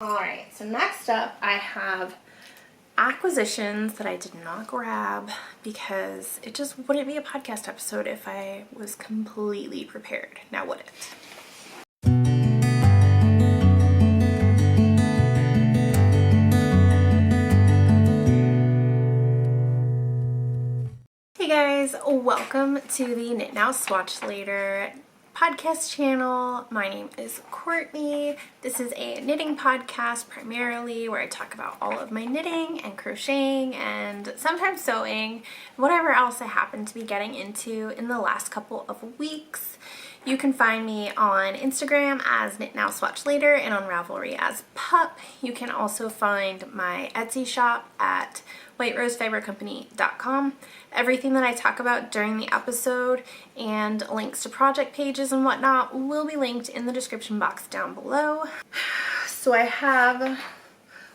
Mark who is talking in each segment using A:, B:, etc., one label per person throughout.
A: Alright, so next up I have acquisitions that I did not grab because it just wouldn't be a podcast episode if I was completely prepared. Now would it? Hey guys, welcome to the Knit Now Swatch Later podcast channel. My name is Courtney. This is a knitting podcast primarily where I talk about all of my knitting and crocheting and sometimes sewing, whatever else I happen to be getting into in the last couple of weeks. You can find me on Instagram as Knit Now Swatch Later and on Ravelry as Pup. You can also find my Etsy shop at whiterosefibercompany.com. Everything that I talk about during the episode and links to project pages and whatnot will be linked in the description box down below. So I have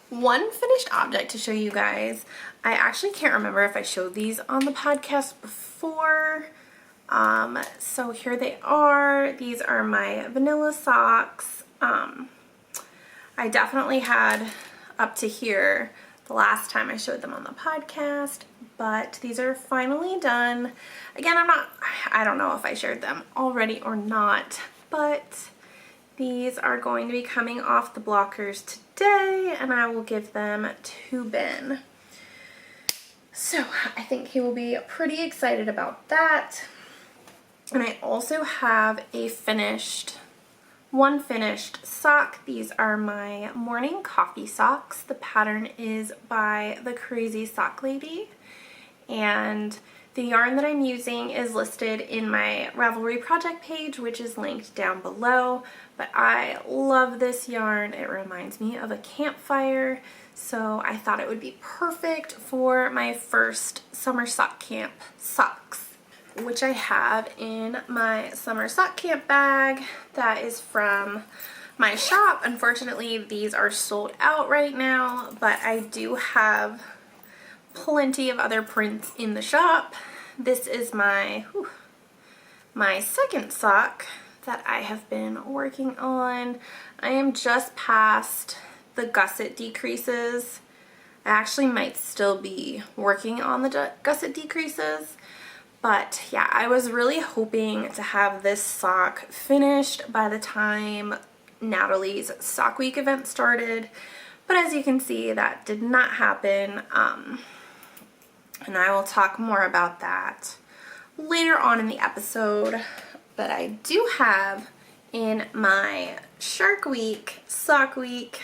A: one finished object to show you guys. I actually can't remember if I showed these on the podcast before. So here they are. These are my vanilla socks. I definitely had up to here the last time I showed them on the podcast, but these are finally done. Again, I don't know if I shared them already or not, but these are going to be coming off the blockers today and I will give them to Ben. So I think he will be pretty excited about that. And I also have one finished sock. These are my morning coffee socks. The pattern is by the Crazy Sock Lady. And the yarn that I'm using is listed in my Ravelry project page, which is linked down below. But I love this yarn. It reminds me of a campfire. So I thought it would be perfect for my first summer sock camp socks, which I have in my summer sock camp bag that is from my shop. Unfortunately, these are sold out right now, but I do have plenty of other prints in the shop. This is my second sock that I have been working on. I am just past the gusset decreases. I actually might still be working on the gusset decreases. But yeah, I was really hoping to have this sock finished by the time Natalie's Sock Week event started. But as you can see, that did not happen. And I will talk more about that later on in the episode. But I do have in my Shark Week, Sock Week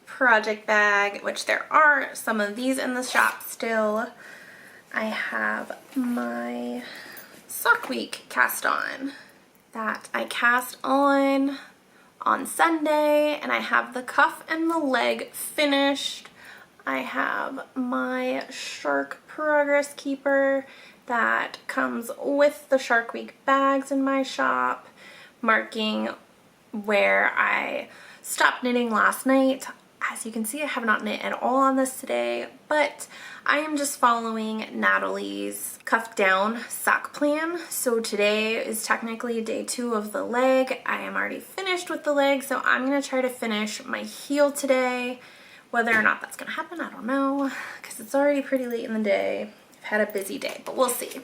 A: project bag, which there are some of these in the shop still. I have my Sock Week cast on that I cast on Sunday, and I have the cuff and the leg finished. I have my Shark Progress Keeper that comes with the Shark Week bags in my shop, marking where I stopped knitting last night. As you can see, I have not knit at all on this today, but I am just following Natalie's cuff down sock plan. So today is technically day 2 of the leg. I am already finished with the leg, so I'm going to try to finish my heel today. Whether or not that's going to happen, I don't know, because it's already pretty late in the day. I've had a busy day, but we'll see.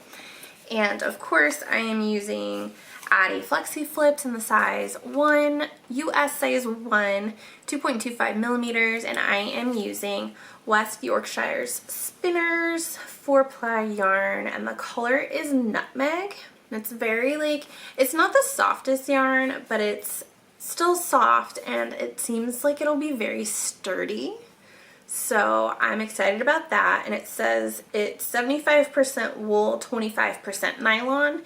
A: And of course, I am using Addy Flexi Flips in the size 1, US size 1, 2.25 millimeters, and I am using West Yorkshire's Spinners 4-ply yarn, and the color is Nutmeg. And it's very it's not the softest yarn, but it's still soft, and it seems like it'll be very sturdy. So I'm excited about that, and it says it's 75% wool, 25% nylon,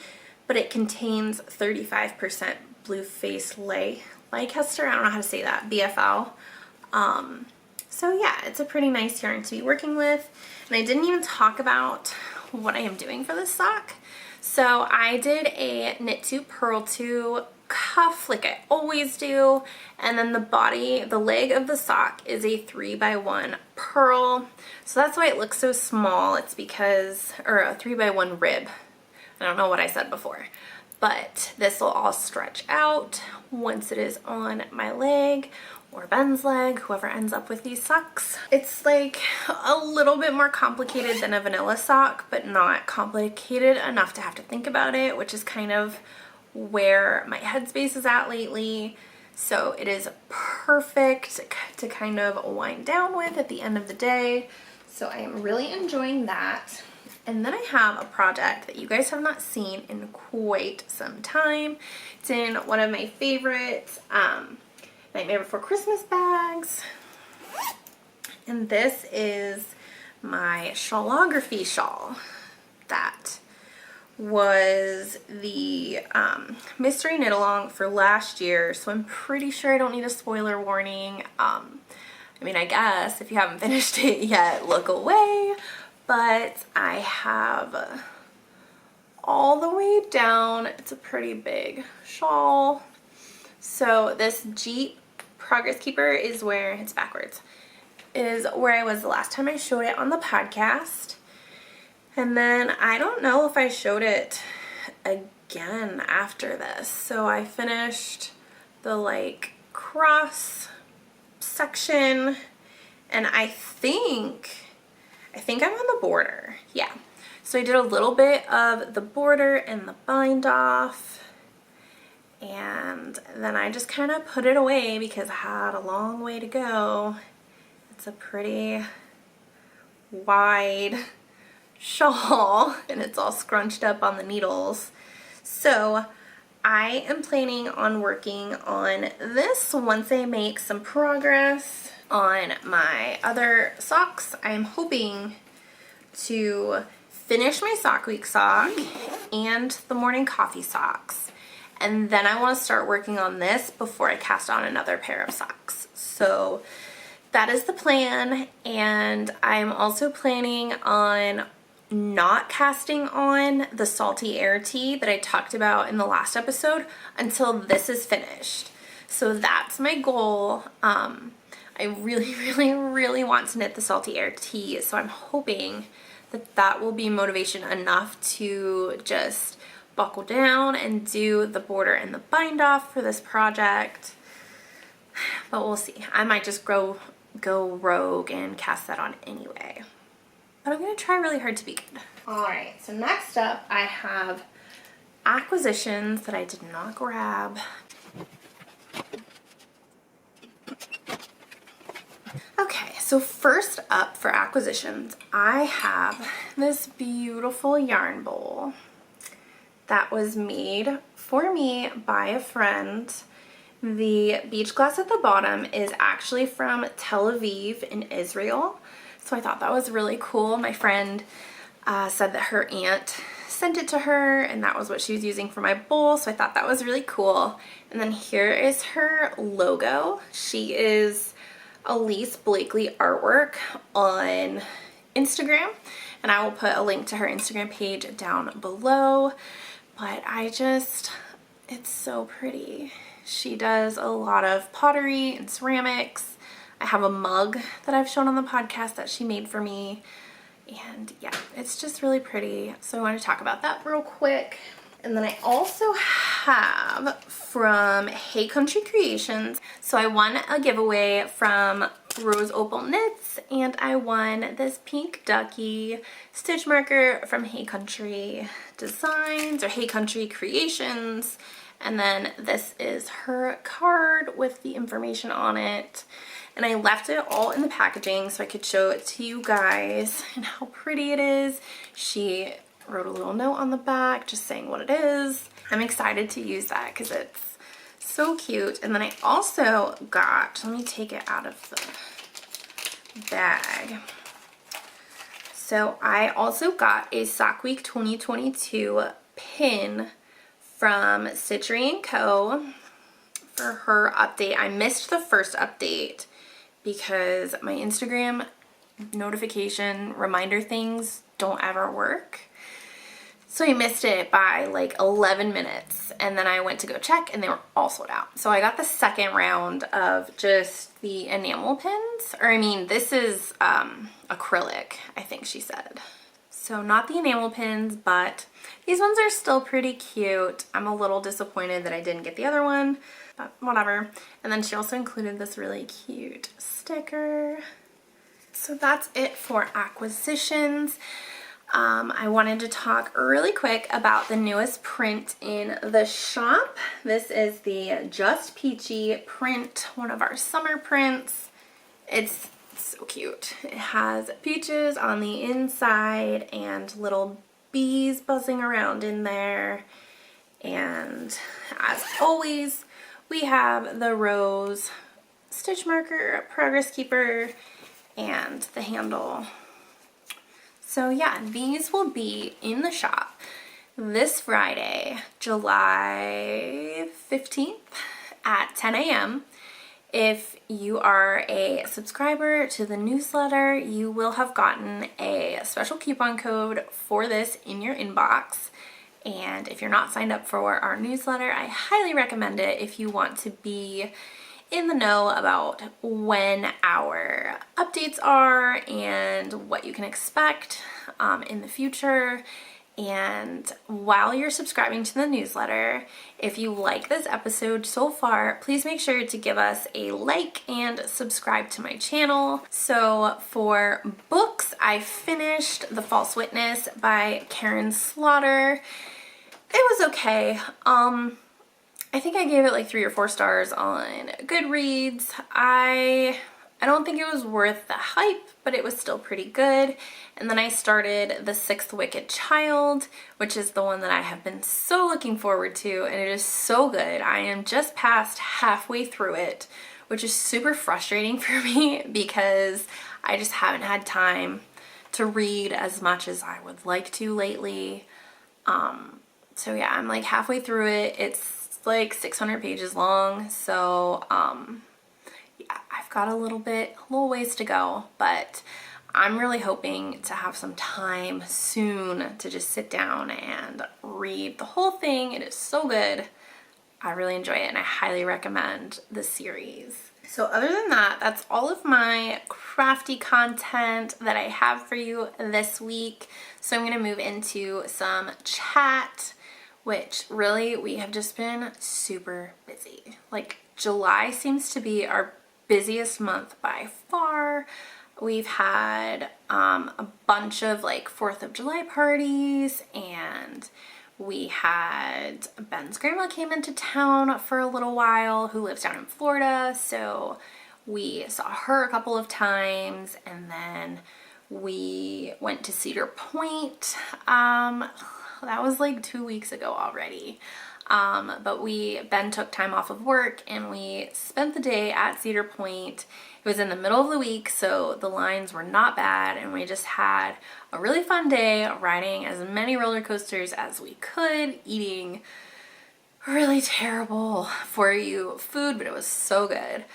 A: but it contains 35% blue face Leicester. I don't know how to say that, BFL. So yeah, it's a pretty nice yarn to be working with. And I didn't even talk about what I am doing for this sock. So I did a knit to purl to cuff like I always do, and then the leg of the sock is a 3x1 purl. So that's why it looks so small. It's because, or a 3x1 rib. I don't know what I said before, but this will all stretch out once it is on my leg. or Ben's leg, whoever ends up with these socks. It's like a little bit more complicated than a vanilla sock, but not complicated enough to have to think about it, which is kind of where my headspace is at lately. So it is perfect to kind of wind down with at the end of the day. So I am really enjoying that. And then I have a project that you guys have not seen in quite some time. It's in one of my favorite Nightmare Before Christmas bags. And this is my Shawlography shawl. That was the mystery knit along for last year, so I'm pretty sure I don't need a spoiler warning. I mean, I guess if you haven't finished it yet, look away. But I have all the way down. It's a pretty big shawl. So this Jeep Progress Keeper is where, it's backwards, is where I was the last time I showed it on the podcast. And then I don't know if I showed it again after this. So I finished the like cross section, and I think I'm on the border. Yeah. So I did a little bit of the border and the bind off, and then I just kind of put it away because I had a long way to go. It's a pretty wide shawl and it's all scrunched up on the needles. So I am planning on working on this once I make some progress on my other socks. I'm hoping to finish my sock week sock and the morning coffee socks, and then I want to start working on this before I cast on another pair of socks. So that is the plan, and I'm also planning on not casting on the Salty Air tee that I talked about in the last episode until this is finished. So that's my goal. I really want to knit the Salty Air tee, so I'm hoping that that will be motivation enough to just buckle down and do the border and the bind off for this project. But we'll see. I might just go rogue and cast that on anyway. But I'm going to try really hard to be good. Alright, so next up I have acquisitions that I did not grab. Okay, so first up for acquisitions, I have this beautiful yarn bowl that was made for me by a friend. The beach glass at the bottom is actually from Tel Aviv in Israel. So I thought that was really cool. My friend said that her aunt sent it to her and that was what she was using for my bowl. So I thought that was really cool. And then here is her logo. She is Elise Blakely Artwork on Instagram. And I will put a link to her Instagram page down below. But it's so pretty. She does a lot of pottery and ceramics. I have a mug that I've shown on the podcast that she made for me. And yeah, it's just really pretty. So I want to talk about that real quick. And then I also have from Hey Country Creations. So I won a giveaway from Rose Opal Knits, and I won this pink ducky stitch marker from Hey Country Designs or Hey Country Creations. And then this is her card with the information on it. And I left it all in the packaging so I could show it to you guys and how pretty it is. She wrote a little note on the back just saying what it is. I'm excited to use that because it's so cute. And then I also got, let me take it out of the bag. So I also got a Sock Week 2022 pin from Stitchery & Co. for her update. I missed the first update because my Instagram notification reminder things don't ever work. So I missed it by like 11 minutes, and then I went to go check and they were all sold out. So I got the second round of just the enamel pins, or I mean this is acrylic, I think she said. So not the enamel pins, but these ones are still pretty cute. I'm a little disappointed that I didn't get the other one, whatever. And then she also included this really cute sticker. So that's it for acquisitions. I wanted to talk really quick about the newest print in the shop. This is the Just Peachy print, one of our summer prints. It's so cute. It has peaches on the inside and little bees buzzing around in there. And as always, we have the rose stitch marker, progress keeper, and the handle. So yeah, these will be in the shop this Friday, July 15th at 10 a.m. If you are a subscriber to the newsletter, you will have gotten a special coupon code for this in your inbox. And if you're not signed up for our newsletter, I highly recommend it if you want to be in the know about when our updates are and what you can expect in the future. And while you're subscribing to the newsletter, if you like this episode so far, please make sure to give us a like and subscribe to my channel. So for books, I finished The False Witness by Karen Slaughter. It was okay. I think I gave it like 3 or 4 stars on Goodreads. I don't think it was worth the hype, but it was still pretty good. And then I started The Sixth Wicked Child, which is the one that I have been so looking forward to, and it is so good. I am just past halfway through it, which is super frustrating for me because I just haven't had time to read as much as I would like to lately. So yeah, I'm like halfway through it. It's like 600 pages long, so yeah, I've got a little ways to go, but I'm really hoping to have some time soon to just sit down and read the whole thing. It is so good. I really enjoy it and I highly recommend the series. So other than that, that's all of my crafty content that I have for you this week. So I'm going to move into some chat, which really we have just been super busy. Like July seems to be our busiest month by far. We've had a bunch of like 4th of July parties, and we had Ben's grandma came into town for a little while, who lives down in Florida, so we saw her a couple of times, and then we went to Cedar Point. That was like 2 weeks ago already. But Ben took time off of work and we spent the day at Cedar Point. It was in the middle of the week, so the lines were not bad, and we just had a really fun day riding as many roller coasters as we could, eating really terrible for you food, but it was so good.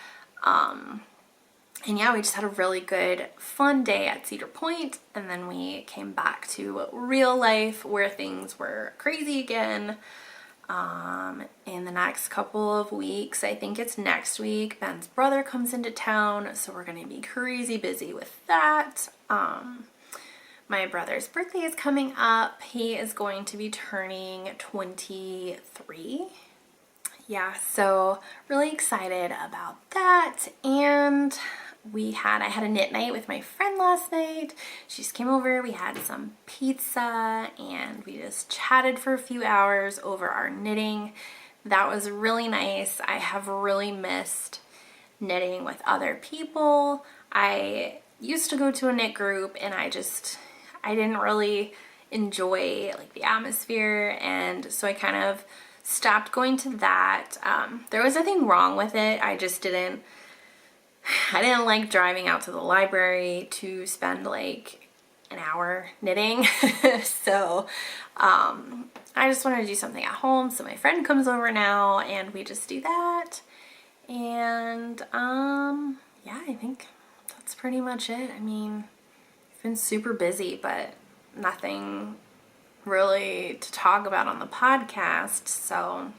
A: And yeah, we just had a really good, fun day at Cedar Point, and then we came back to real life where things were crazy again. In the next couple of weeks, I think it's next week, Ben's brother comes into town, so we're going to be crazy busy with that. My brother's birthday is coming up. He is going to be turning 23. Yeah, so really excited about that. And I had a knit night with my friend last night. She just came over, we had some pizza, and we just chatted for a few hours over our knitting. That was really nice. I have really missed knitting with other people. I used to go to a knit group, and I didn't really enjoy like the atmosphere, and so I kind of stopped going to that. There was nothing wrong with it. I didn't like driving out to the library to spend like an hour knitting. So I just wanted to do something at home. So my friend comes over now and we just do that. And yeah, I think that's pretty much it. I mean, I've been super busy, but nothing really to talk about on the podcast. So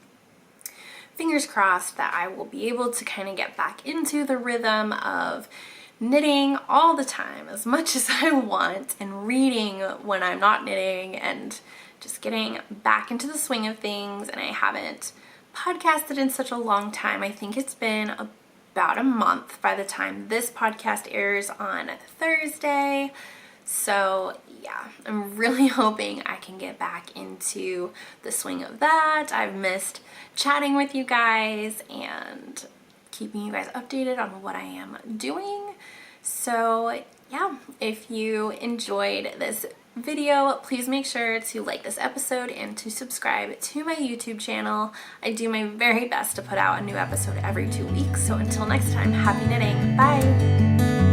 A: fingers crossed that I will be able to kind of get back into the rhythm of knitting all the time as much as I want, and reading when I'm not knitting, and just getting back into the swing of things. And I haven't podcasted in such a long time. I think it's been about a month by the time this podcast airs on Thursday. So yeah, I'm really hoping I can get back into the swing of that. I've missed chatting with you guys and keeping you guys updated on what I am doing. So yeah, if you enjoyed this video, please make sure to like this episode and to subscribe to my YouTube channel. I do my very best to put out a new episode every 2 weeks. So until next time, happy knitting. Bye!